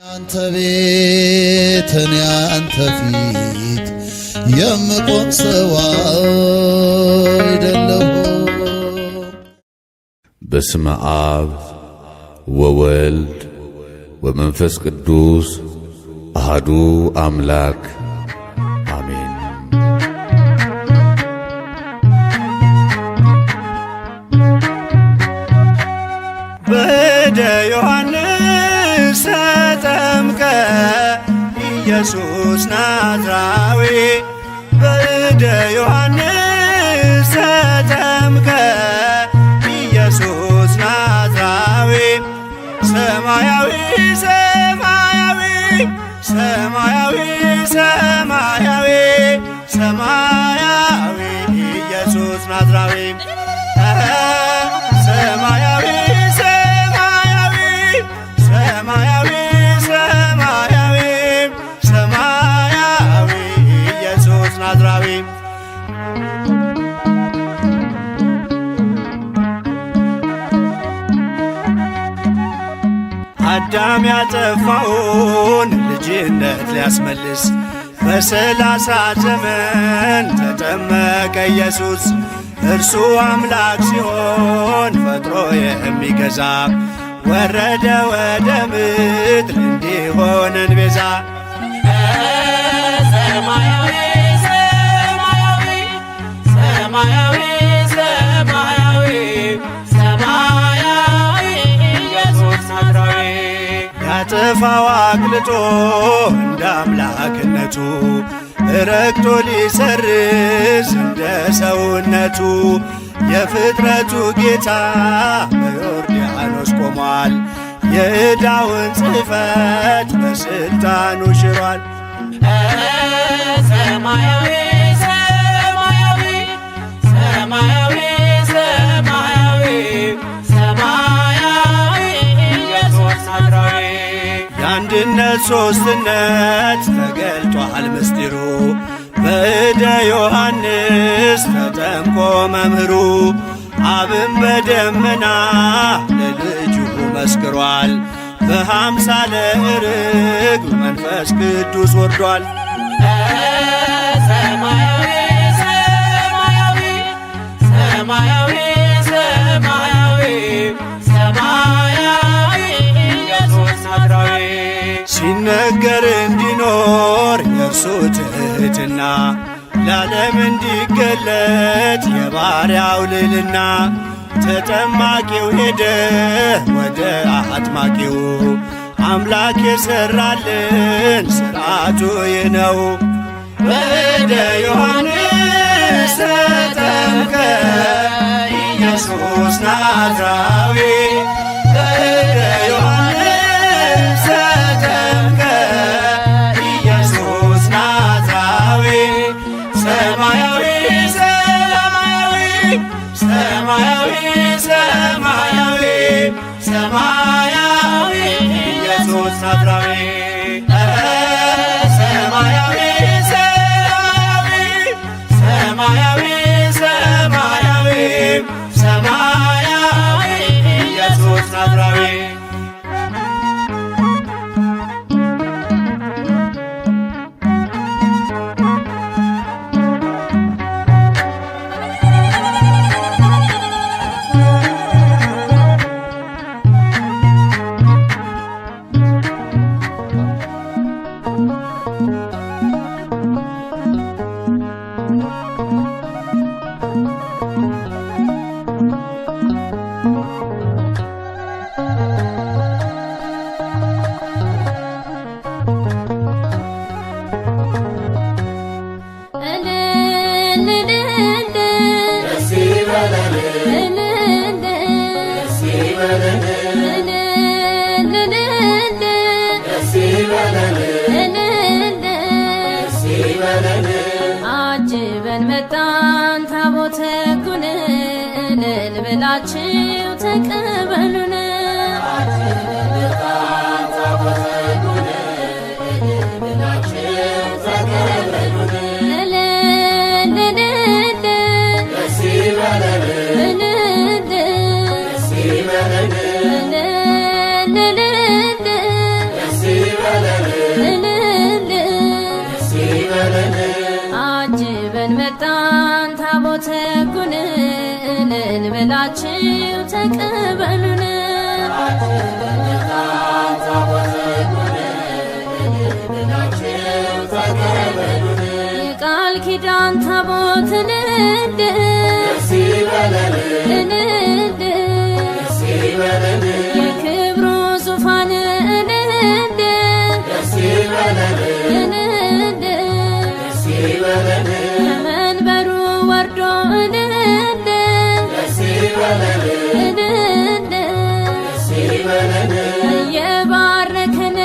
አንተ ቤት እኔ አንተ ፊት የምቆም ሰው አይደለሁ። በስመ አብ ወወልድ ወመንፈስ ቅዱስ አሐዱ አምላክ አሜን። በእደ ዮሐንስ ተጠምቀ ኢየሱስ ናዝራዊ በእደ ዮሐንስ ተጠምቀ ኢየሱስ ናዝራዊ ሰማያዊ ሰማያዊ ሰማያዊ ሰማያዊ ሰማያዊ ኢየሱስ ናዝራዊ ሰማያዊ ሰማያዊ ሰማያዊ ሰማያዊ ሰማያዊ ኢየሱስ ናዝራዊ አዳም ያጠፋውን ልጅነት ሊያስመልስ በ30 ዘመን ተጠመቀ ኢየሱስ። እርሱ አምላክ ሲሆን ፈጥሮ የሚገዛ ወረደ ወደ ምድር እንዲሆነን ቤዛ። ሰማያዊ ሰማያዊ ሰማያዊ ሰማያዊ ሰማያዊ ኢየሱስ ናዝራዊ ያጠፋው አቅልጦ እንደ አምላክነቱ ረግጦ ሊሰርዝ እንደ ሰውነቱ የፍጥረቱ ጌታ በዮርዳኖስ ቆሟል። የዕዳውን ጽሕፈት በሥልጣኑ ሽሯል። ሰማያዊ ሰማያዊ ሰማያዊ ሰማያዊ ሰማያዊ ኢየሱስ ናዝራዊ የአንድነት ሦስትነት ተገልጧል ምስጢሩ በእደ ዮሐንስ ተጠምቆ መምህሩ። አብም በደመና ለልጁ መስክሯል። በአምሳለ ርግብ መንፈስ ቅዱስ ወርዷል። ሰማያዊ ሰማያዊ ሰማያዊ ሰማያዊ ሰማያዊ ኢየሱስ ናዝራዊ ሲነገር እንዲኖር የእርሱ ትሕትና ለዓለም እንዲገለጥ የባሪያው ልዕልና። ተጠማቂው ሄደ ወደ አጥማቂው አምላክ የሠራልን ሥርዓቱ ይህ ነው። በእደ ዮሐንስ ተጠምቀ ኢየሱስ ናዝራዊ በእደ ዮሐንስ ተጠምቀ ኢየሱስ ናዝራዊ ሰማያዊ ሰማያዊ ሰማያዊ ሰማያዊ ሰማያዊ ኢየሱስ ናዝራዊ ሰማያዊ ሰማያዊ ሰማያዊ ሰማያዊ ኢየሱስ ናዝራዊ አጅበን መጣን ታቦተ ሕጉን እልል ብላችሁ ተቀበሉን። See የቃል ኪዳን ታቦትን የክብሩ ዙፋን ከመንበሩ ወርዶ እየባረከን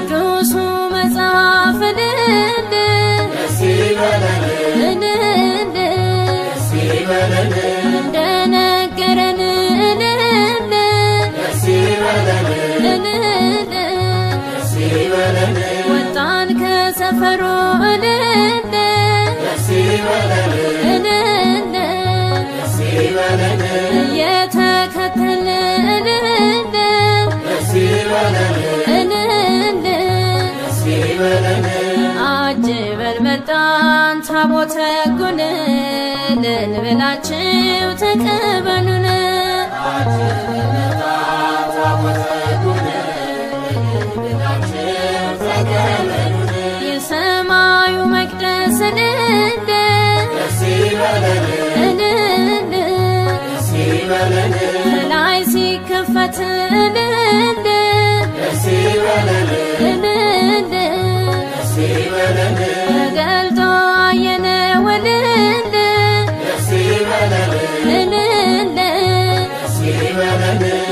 ቅዱሱ መጽሐፍ እንደነገረን ወጣን ከሰፈሩ እየተከተልን አጅበን መጣን ታቦተ ሕጉን ልንበላችሁ ተቀበሉን። የሰማዩ መቅደስ ከላይ ሲከፈት ተገልጦ አየነው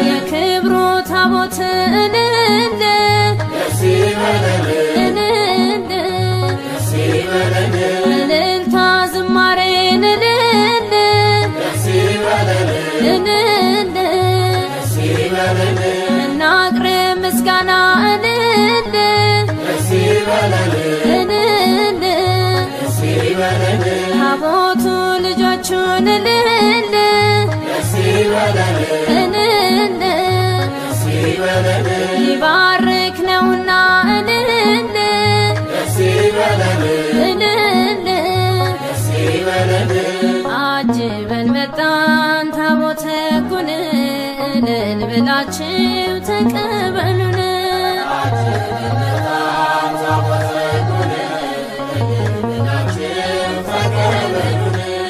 የክብሩ ታቦት እልልታ ዝማሬን እናቅርብ ምስጋና ታቦቱ ልጆቹን ሊባርክ ነውና አጅበን መጣን ታቦተ ሕጉን ልንበላችሁ ተቀበሉን።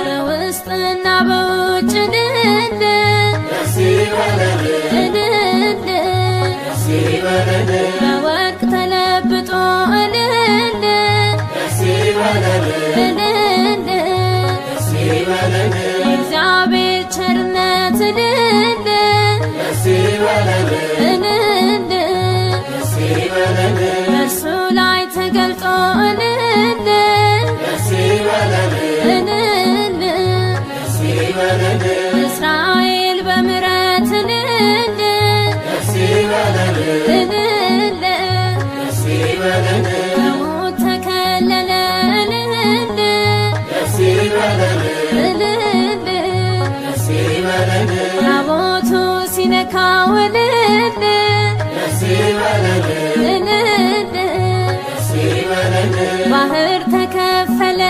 በውስጥና በውጭ በወርቅ ተለብጦ የእግዚአብሔር ቸርነት በእርሱ ላይ ተገልጦ እስራኤል በምሕረት ከሞት ተከለለ ታቦቱ ሲነካው ባህር ተከፈለ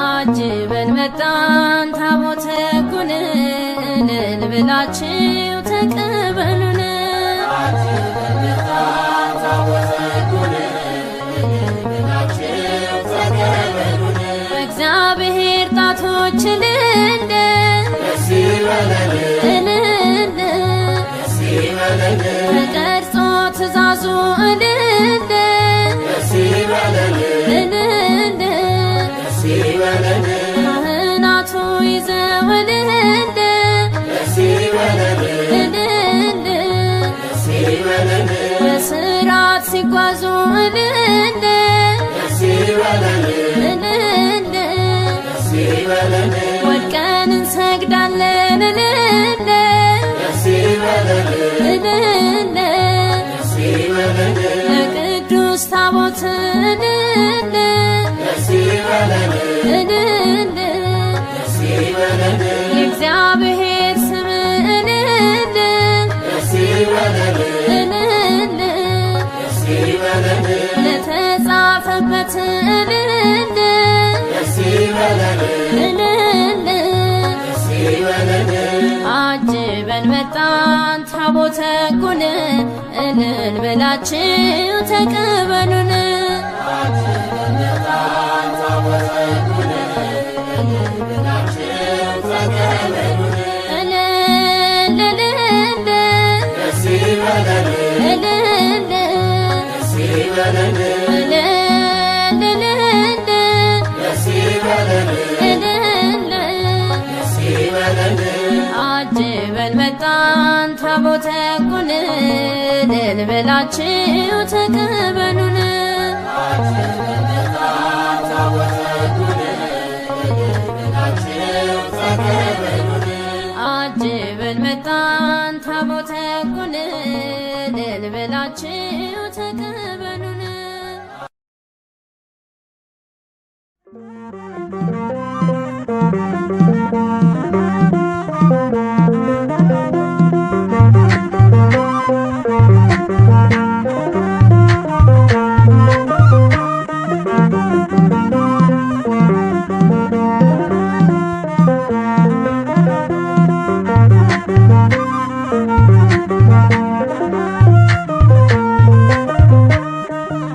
አጅበን መጣን ታቦተ ሕጉን ልንበላችሁ ተቀበሉን። በእግዚአብሔር ጣቶች ተቀርጾ ትእዛዙ ካህናቱ ይዘው በሥርዓት ሲጓዙ ወድቀን እንሰግዳለን ለቅዱስ ታቦት የእግዚአብሔር ስም ለተጻፈበት ታቦተ ሕጉን እልል ብላችሁ ተቀበሉን። አጅበን መጣን ታቦተ ሕጉን እልል ብላችሁ ተቀበሉን። አጅበን መጣን ታቦተ ሕጉን እልል ብላችሁ ተቀበሉን።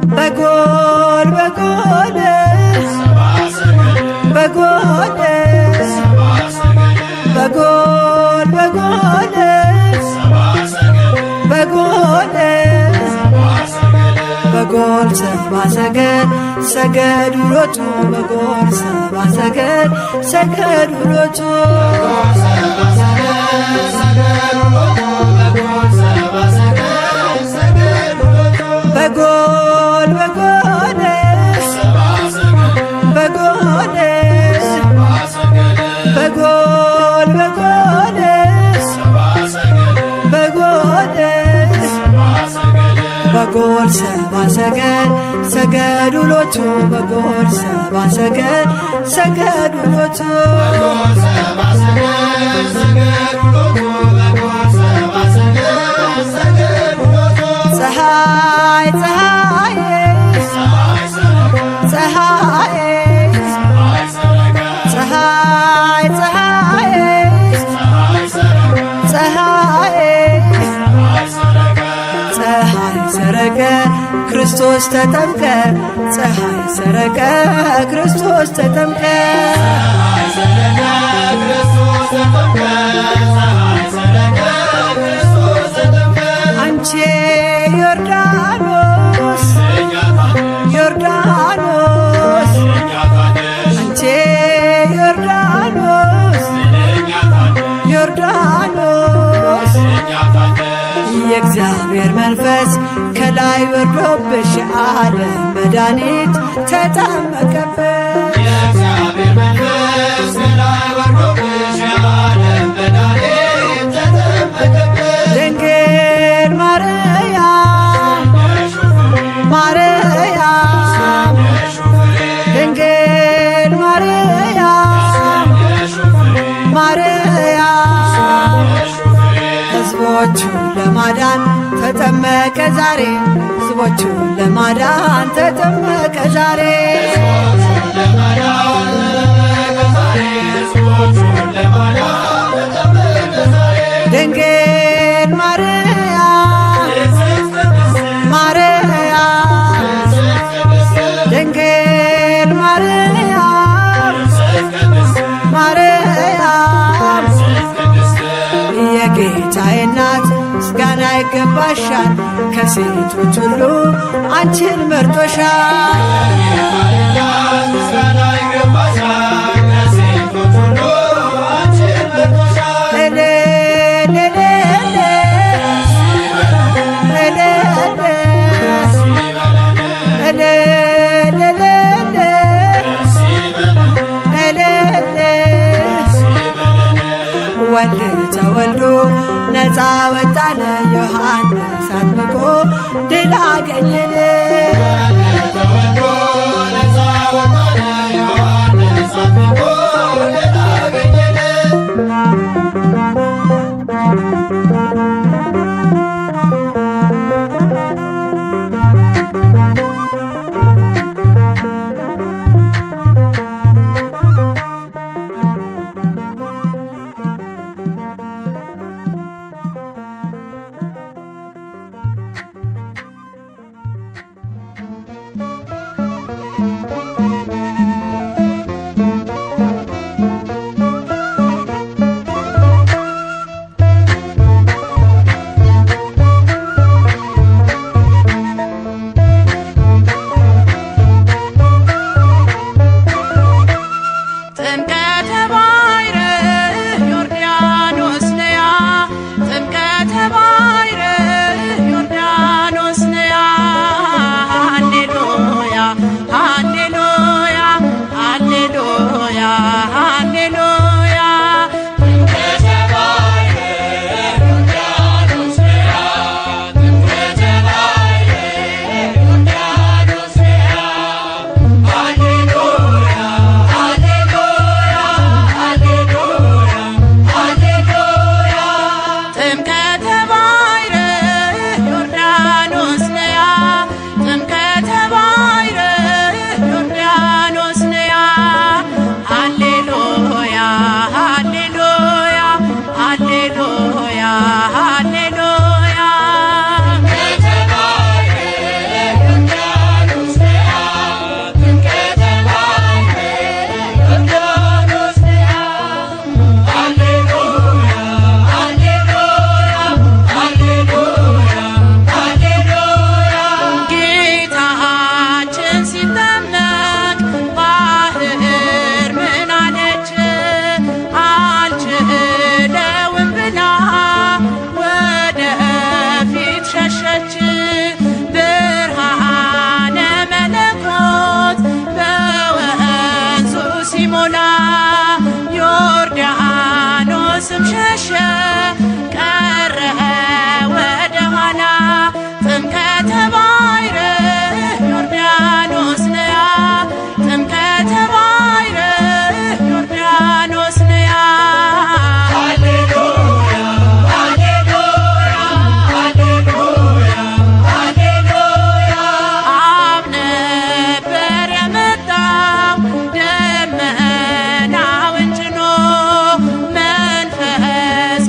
በጎል በጎል በጎል በጎል በጎል በጎል በጎል ሰብአ ሰገል ሰገዱ ሎቱ በጎል ሰብአ ሰገል ሰገዱ ሎቱ በጎል በጎል በጎል በጎል በጎል በጎል በጎል ሰብአ ሰገል ሰገዱ ሎቱ በጎል ሰብአ ሰገል ሰገዱ ሎቱ ፀሐይ ፀሐይ ፀሐይ ፀሐይ ፀሐይ ፀሐይ ሰረቀ ክርስቶስ ተጠምቀ ፀሐይ ሰረቀ ክርስቶስ ተጠምቀ አንቺ ዮርዳኖስ ዮርዳኖስ አንቺ ዮርዳኖስ ዮርዳኖስ የእግዚአብሔር መንፈስ ከላይ ወርዶብሽ ዓለም መድኃኒት ተጠመቀብሽ የእግዚአብሔር መንፈስ ከላይ ወርዶብሽ ዓለም መድኃኒት ተጠመቀብሽ ድንግል ማርያም ማርያም ድንግል ማርያም ማርያም ሕዝቦቹን ለማዳን ተጠመቀ ዛሬ ሕዝቦቹን ለማዳን ተጠመቀ ዛሬ ድንግል ማርያም ማርያም ድንግል ማርያም ማርያም የጌታዬ እናት ምስጋና ይገባሻል ከሴቶች ሁሉ አንቺን መርጦሻል ወልድ ተወልዶ ነፃ ወጣነ ዮሐንስ አጥምቆ ድል አገኘን ዮርዳኖስም ሸሸ ቀረ ወደ ኋላ ጥምቀተ ባሕር ዮርዳኖስ ነያ ጥምቀተ ባሕር ዮርዳኖስ ነያ ሃሌሉያ ሃሌሉያ ሃሌሉያ ሃሌሉያ አብ ነበር የመጣው ደመናውን ጭኖ መንፈስ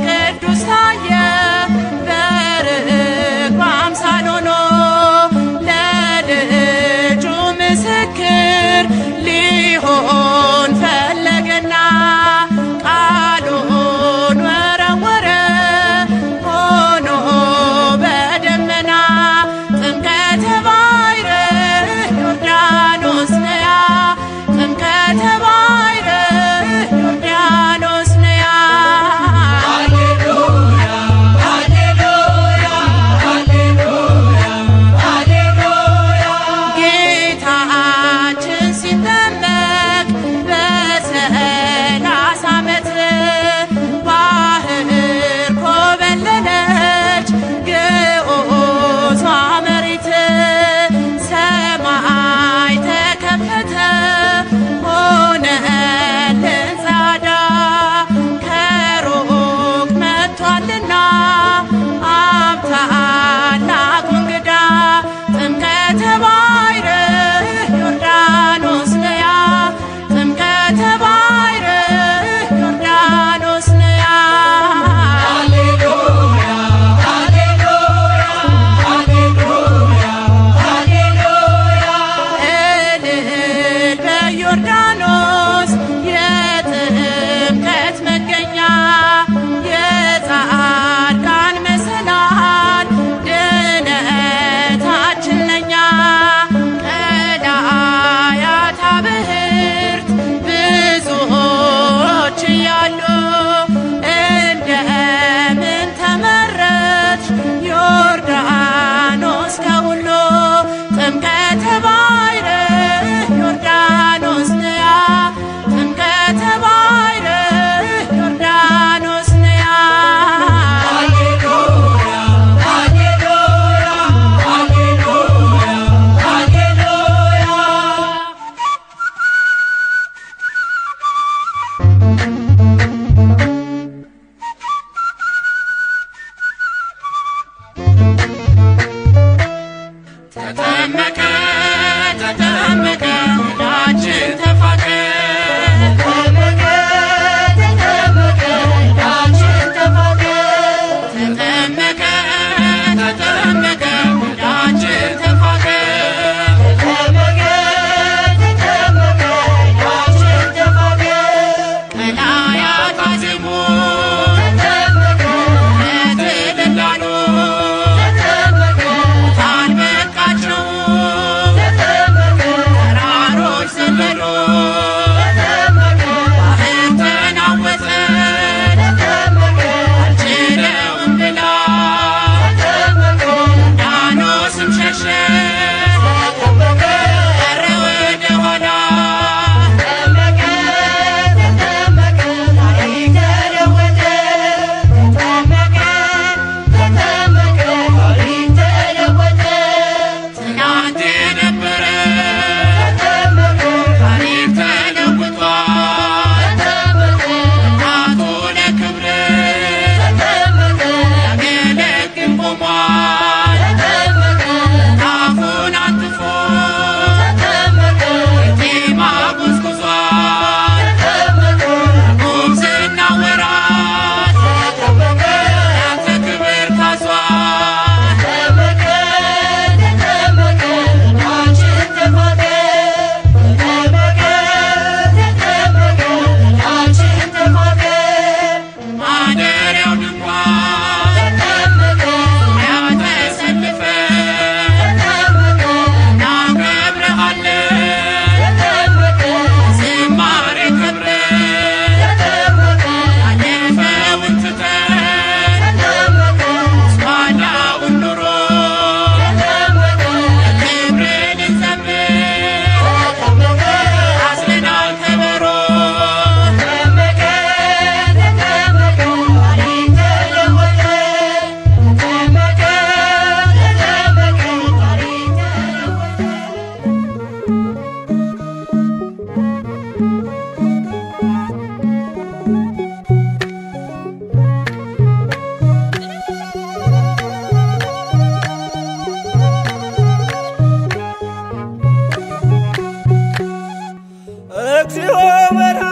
እግዚኦ በርሃ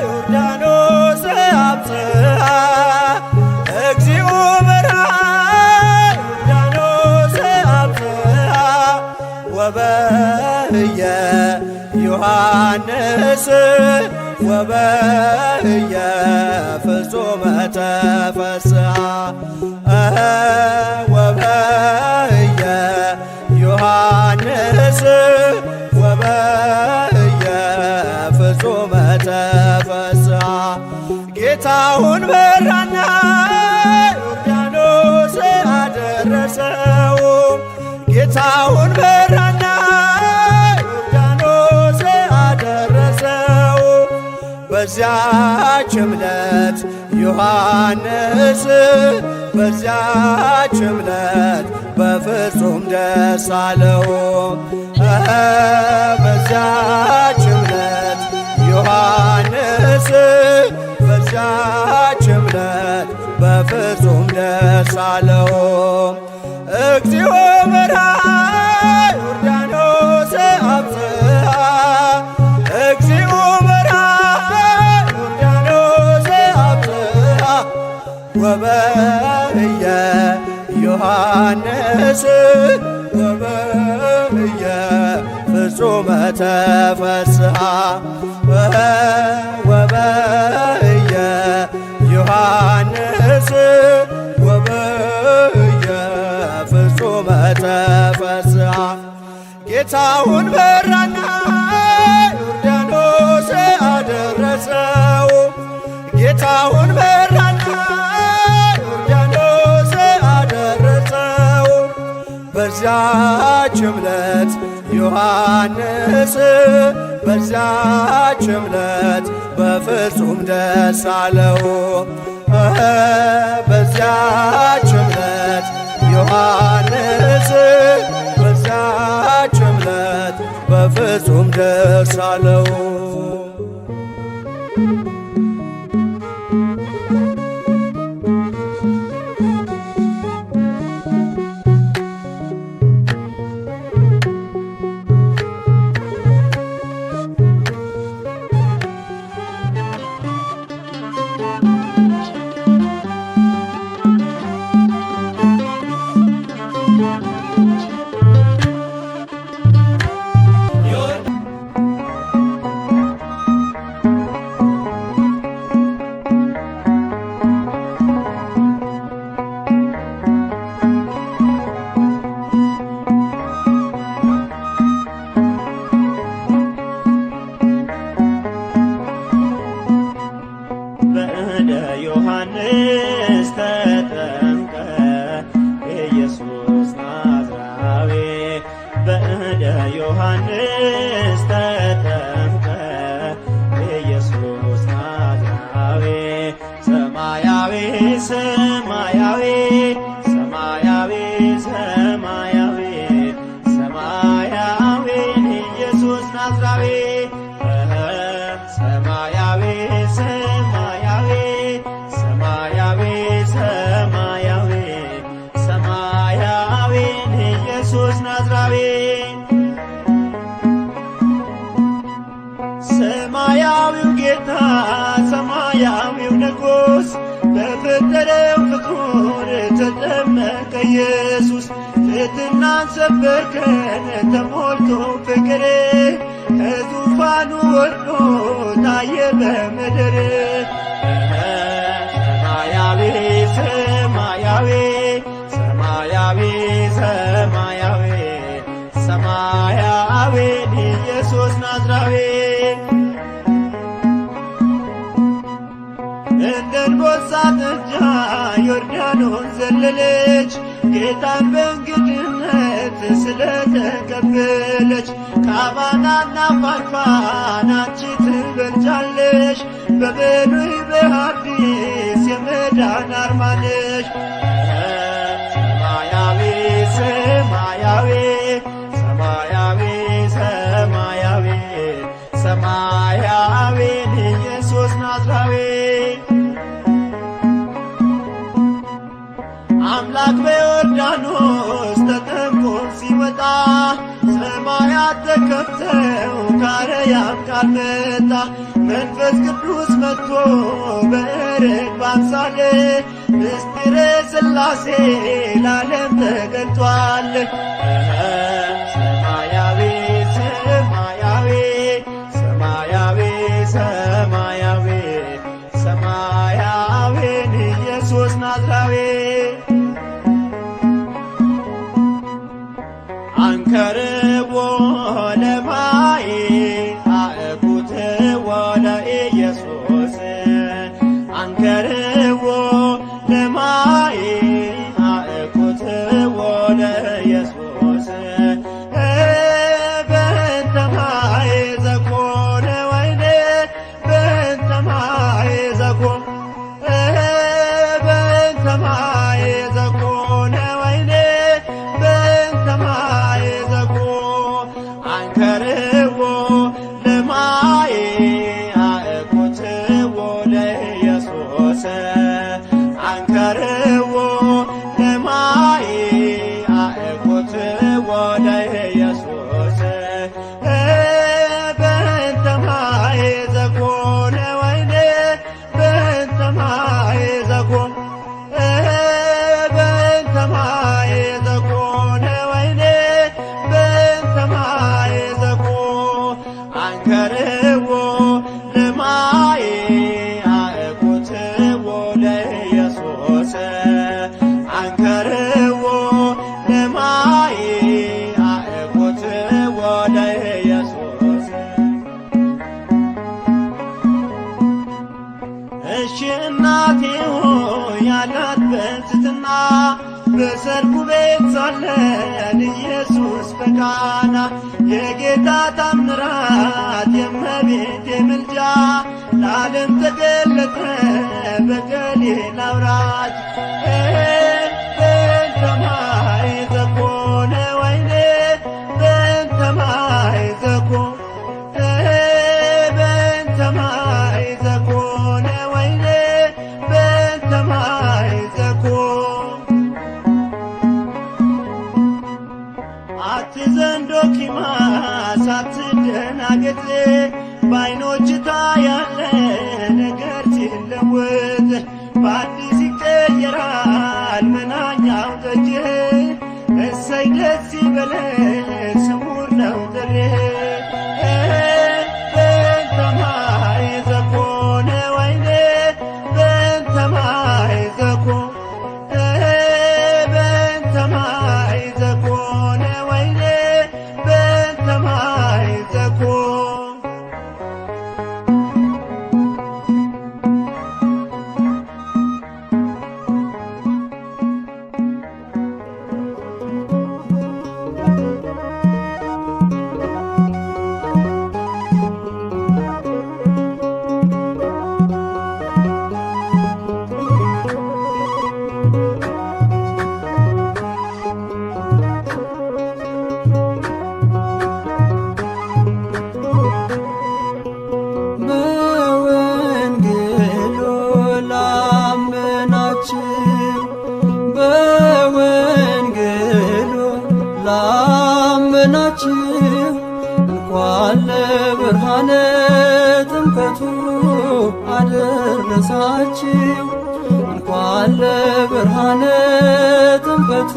ዮርዳኖስ አብጽሐ እግዚኦ በርሃ ዮርዳኖስ አብጽሐ ወበህየ ዮሐንስ ወበህየ ፍጹመ ተፈስሐ ወበህየ ዮሐንስ ወበህየ ፍጹመ ተፈስሐ ጌታውን በራና ዮርዳኖስ አደረሰው ጌታውን በራና ዮርዳኖስ አደረሰው በዚያች ዕለት ዮሐንስ በዚያች ዕለት በፍጹም ደስ አለው በዚያች ዕለት ዮሐንስ በዚያች ዕለት በፍጹም ደስ አለው እግዚኦ በርሃ ዮርዳኖስ አብጽሐ እግዚኦ በርሃ ዮርዳኖስ አብጽሐ ወበህየ ዮሐንስ ወበህየ ፍጹመ ተፈስሐ ወበህየ ዮሐንስ ወበህየ ፍጹመ ተፈስሐ ጌታውን በራና ዮርዳኖስ አደረሰው ጌታውን በራና ዮርዳኖስ አደረሰው በዚያች ዕለት ዮሐንስ በዚያች ዕለት በፍጹም ደስ አለው በዚያች ዕለት ዮሐንስ በዚያች ዕለት በፍጹም ደስ አለው ዮሐንስ ተጠምቀ ኢየሱስ ናዝራዊ በእደ ዮሐንስ ተጠምቀ ኢየሱስ ናዝራዊ ሰማያዊ ሰማያዊ ሰማያዊ ሰማያዊ ሰማያዊ ኢየሱስ ናዝራዊ ሰማያዊ ሰማያዊ ሰማያዊ ሰማያዊ ሰማያዊ ኢየሱስ ናዝራዊ ሰማያዊው ጌታ ሰማያዊው ንጉሥ በፈጠረው ፍጡር ተጠመቀ ኢየሱስ ትሕትናን ሰበከን ተሞልቶ ፍቅር ከዙፋኑ ወርዶ ታየ በምድር ሰማያዊ ሰማያዊ ሰማያዊ ሰማያዊ ሰማያዊ ኢየሱስ ናዝራዊ እንደ አንበሳ ጥጃ ዮርዳኖስ ዘለለች ጌታን በእንግድነት ስለተቀበለች ከአባናና ፋርፋን አንቺ ትበልጫለሽ በብሉይ በሐዲስ የመዳን አርማ ነሽ ሰማያዊ ሰማያዊ ሰማያዊ ሰማያዊ ሰማያዊ ኢየሱስ ናዝራዊ አምላክ በዮርዳኖስ ተጠምቆ ሲወጣ ሰማያት ተከፍተው ካረ ማርያም ቃል መጣ መንፈስ ቅዱስ መጥቶ በርግብ አምሳል ምስጢረ ሥላሴ ለዓለም ተገልጧል። ሰማያዊ ሰማያዊ ሰማያዊ ሰማያዊ ሰማያዊን ኢየሱስ ናዝራዊ አንከርዎ ለማይ አእኩትዎ ለኢየሱስ አንከርዎ ለማይ አእኩትዎ ለኢየሱስ በእንተ ማይ ዘኮነ ወይኔ በእንተ ማይ ዘኮነ በእንተ ማይ ዘኮነ ወይኔ በእንተ ማይ አንከርዎ ለማይ አእኩትዎ ለኢየሱስ አንከርዎ ለማይ አእኩትዎ ለኢየሱስ በእንተ ማይ ዘኮነ ወይኔ በእንተ ማይ ዘኮነ በእንተ ማይ ዘኮነ ወይኔ በእንተ ማይ አንከርዎ ለማይ አእኩትዎ ለኢየሱስ አንከርዎ ለማይ አእኩትዎ ለኢየሱስ እሺ እናቴ ሆይ ያላት በትሕትና በሰርጉ ቤት ሳለን ኢየሱስ በቃና የጌታ ታምራት የእመቤቴ ምልጃ ለዓለም ተገለጠ በገሊላ አውራጅ በእንተ ማይ ዘኮነ ወይኔ በእንተ ማይ ዘኮነ በእንተ ማይ ዘኮነ ወይኔ በእንተ ማይ ዘኮነ አትዘንዶ ኪማስ አትደናገጥ በዓይኖች ታያለ ነገር ሲለወጥ በአዲስ ይቀየራል መናኛው ጠጅ እሰይ ደስ ይበለን ስውር ነው ጥሪህ በእንተ ማይ ዘኮነ ወይኔ በእንተ ማይ ዘኮነ በእንተ ማይ ዘኮነ ወይኔ በእንተ ማይ ዘኮነ እንኳን ለብርሃነ ጥምቀቱ አደረሳችሁ እንኳን ለብርሃነ ጥምቀቱ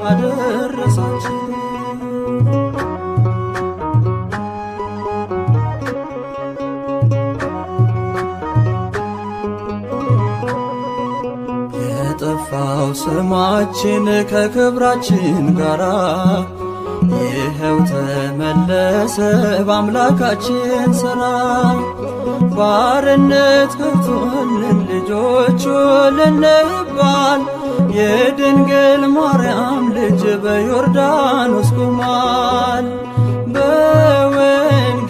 አደረሳችሁ። የጠፋው ስማችን ከክብራችን ጋራ ይኸው ተመለሰ በአምላካችን ሥራ። ባርነት ገብቶልን ልጆቹ ልንባል የድንግል ማርያም ልጅ በዮርዳኖስ ቆሟል። በወንጌሉ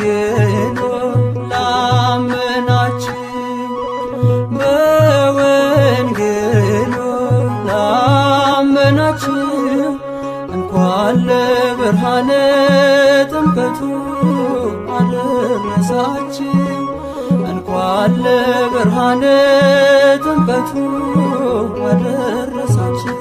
ላመናችሁ በወንጌሉ ላመናችሁ እንኳን ለብርሃነ ጥምቀቱ አደረሳችሁ እንኳን ለብርሃነ ጥምቀቱ አደረሳችሁ።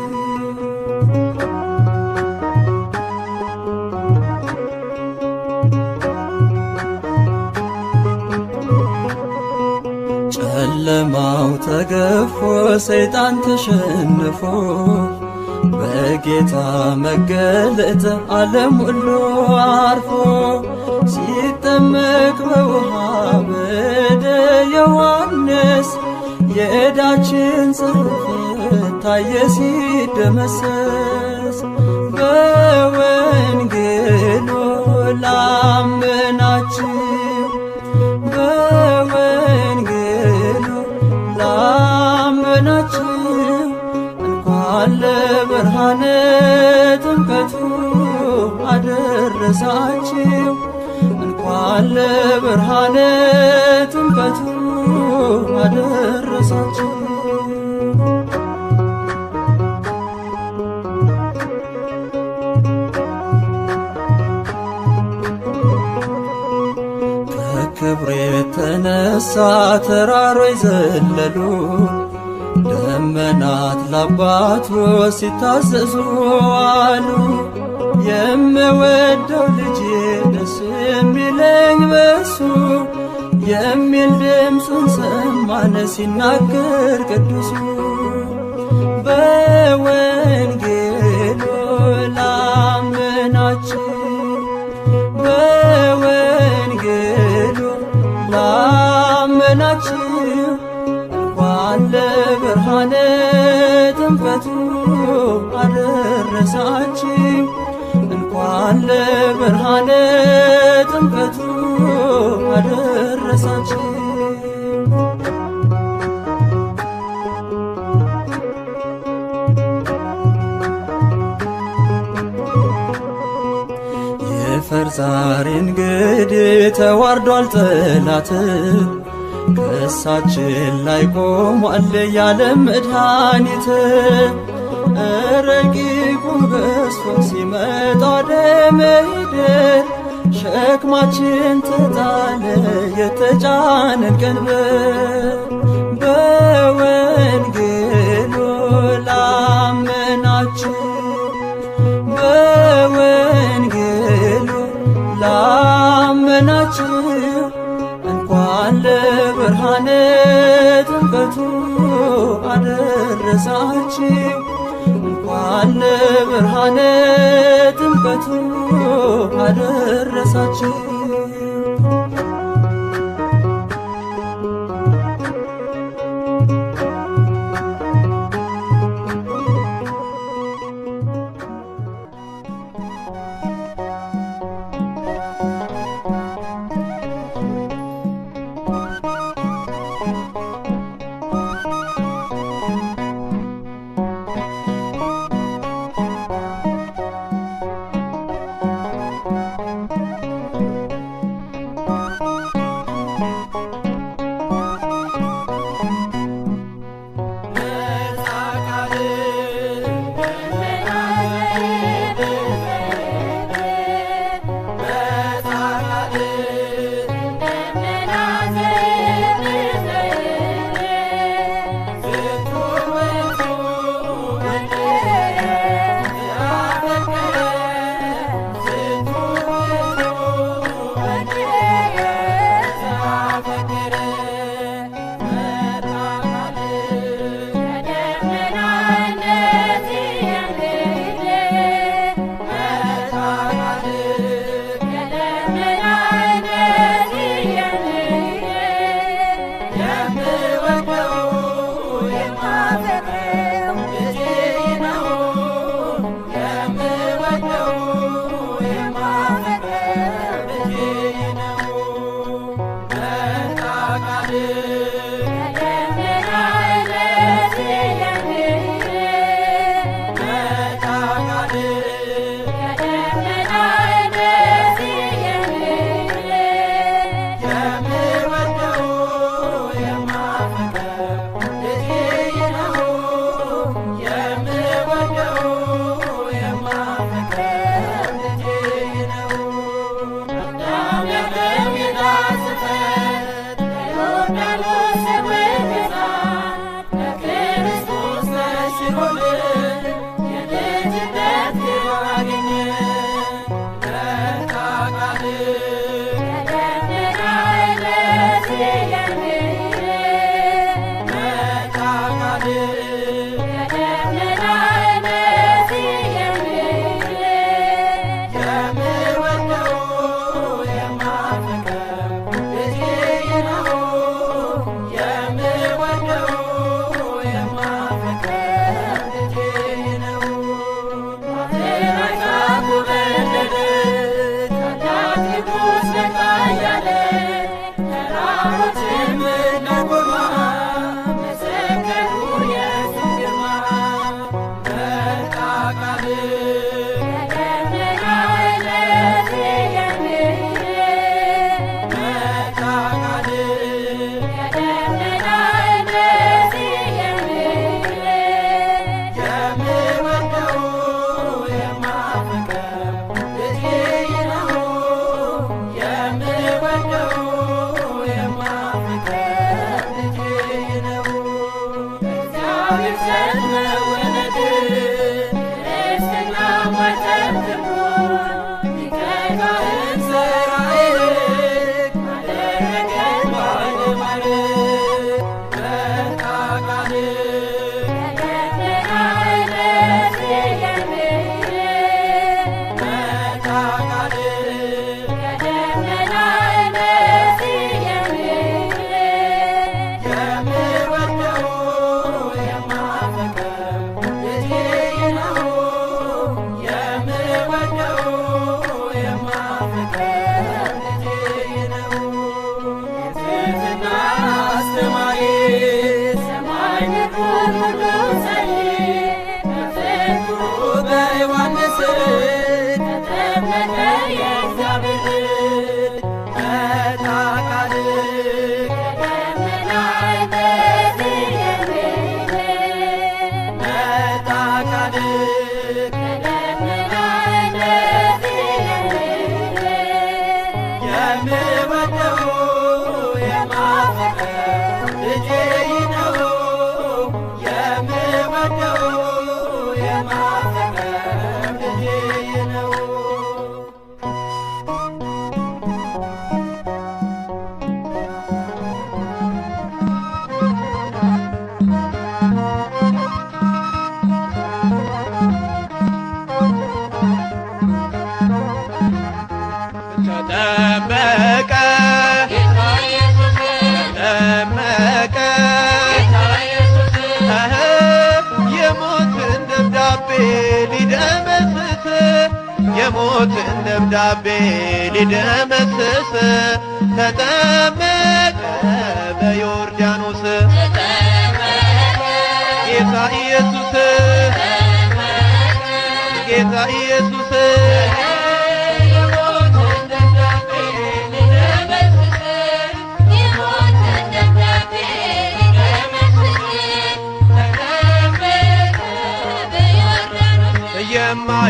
ጨለማው ተገፎ ሰይጣን ተሸንፎ በጌታ መገለጥ ዓለም ሁሉ አርፎ ሲጠመቅ በውሃ በደ ዮሐንስ የዕዳችን ጽሕፈት ታየ ሲደመሰስ በወንጌሉ ላመናችሁ በወንጌሉ ላመናችሁ እንኳን ለብርሃነ ጥምቀቱ አደረሳችሁ እንኳን ለብርሃነ ጥምቀቱ አደረሳችሁ። ከክብር የተነሳ ተራሮች ዘለሉ ደመናት ለአባቱ ሲታዘዙ አሉ። የምወደው ልጄ ደስ የሚለኝ በሱ የሚል ድምፁን ሰማን ሲናገር ቅዱሱ በወንጌሉ ላመናችሁ በወንጌሉ ላመናችሁ እንኳን ለብርሃነ ጥምቀቱ አደረሳችሁ እንኳን ለብርሃነ ጥምቀቱ አደረሳችሁ። ይፈር ዛሬ እንግዲህ ተዋርዷል ጠላት ከእሳችን ላይ ቆሟል ያለም መድኃኒት ረቂቁ ገዝፎ ሲመጣ ወደ ምድር ሸክማችን ተጣለ የተጫነን ቀንበር በወንጌሉ ላመናችሁ በወንጌሉ ላመናችሁ እንኳን ለብርሃነ ጥምቀቱ አደረሳችሁ እንኳን ለብርሃነ ጥምቀቱ አደረሳችሁ። ደብዳቤ ሊደመስስ ተጠመቀ በዮርዳኖስ ጌታ ኢየሱስ ጌታ ኢየሱስ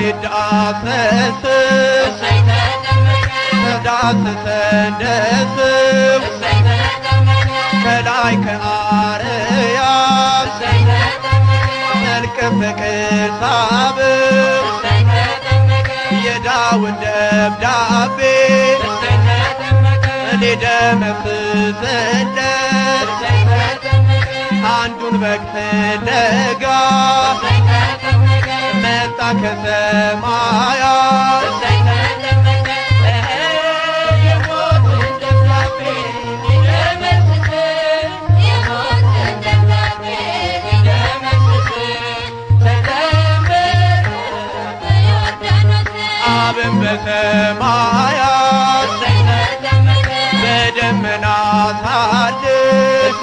የማይዳሰስ ተዳሰሰ እንደ ስም ከላይ ከአርያም መልከ ፍቅር ሳብም የዳዊት ደብዳቤ ሊደመስስለት አንዱን በግ ፍለጋ መጣ ከሰማያት አብን በሰማያት በደመና ሳድር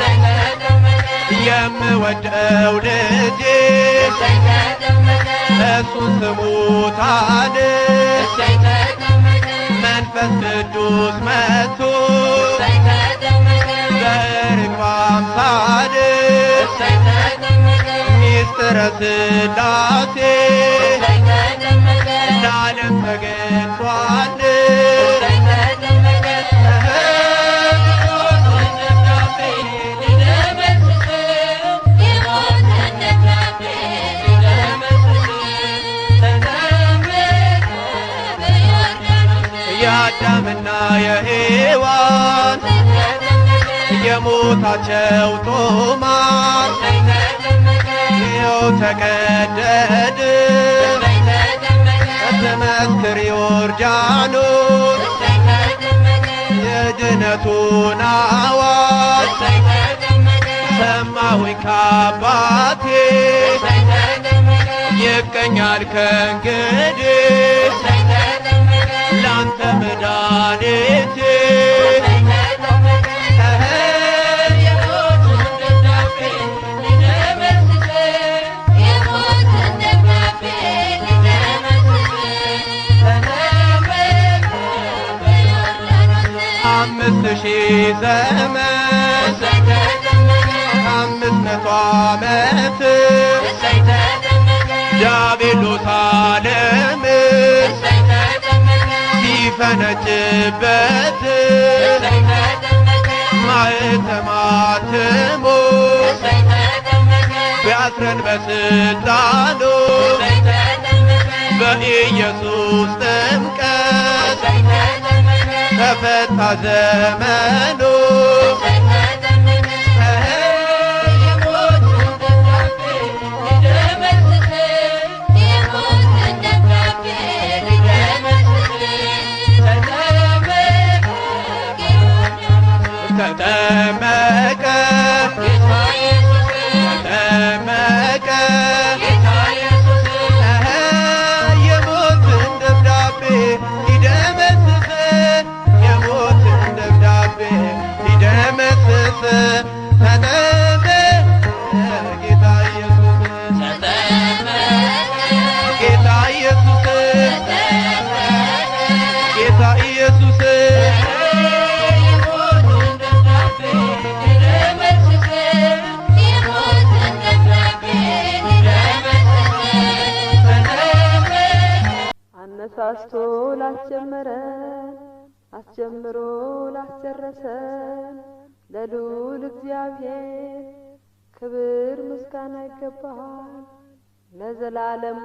የምወደው ልጄ እሱን ስሙታል መንፈስ ቅዱስ መጥቶ በርግብ አምሳል ሚስጥረ ሥላሴ ለዓለም ተገልጧል። የአዳምና የሔዋን የሞታቸው ጦማር ይኸው ተቀደደ ትመስክር ዮርዳኖስ የድነቱን አዋጅ ሰማሁኝ ከአባቴ ይገኛል ከእንግዲህ ላንተ መድኃኒቴ አምስት ሺህ ዘመን 500 ዓመት ዲያብሎስ ዓለምን ሲፈነጭበት ማኅተም አትሞ ቢያስረን በሥልጣኑ በኢየሱስ ጥምቀት ተፈታ ዘመኑ ተጠመቀ ተጠመቀ የሞትን ደብዳቤ ሊደመስስ የሞትን ደብዳቤ ሊደመስስ ተጠመቀ ጌታ ኢየሱስ ጌታ ኢየሱስ ጌታ ኢየሱስ አነሳስቶ ላስጀመረን አስጀምሮ ላስጨረሰን ለልዑል እግዚአብሔር ክብር ምስጋና ይገባል ለዘላለሙ።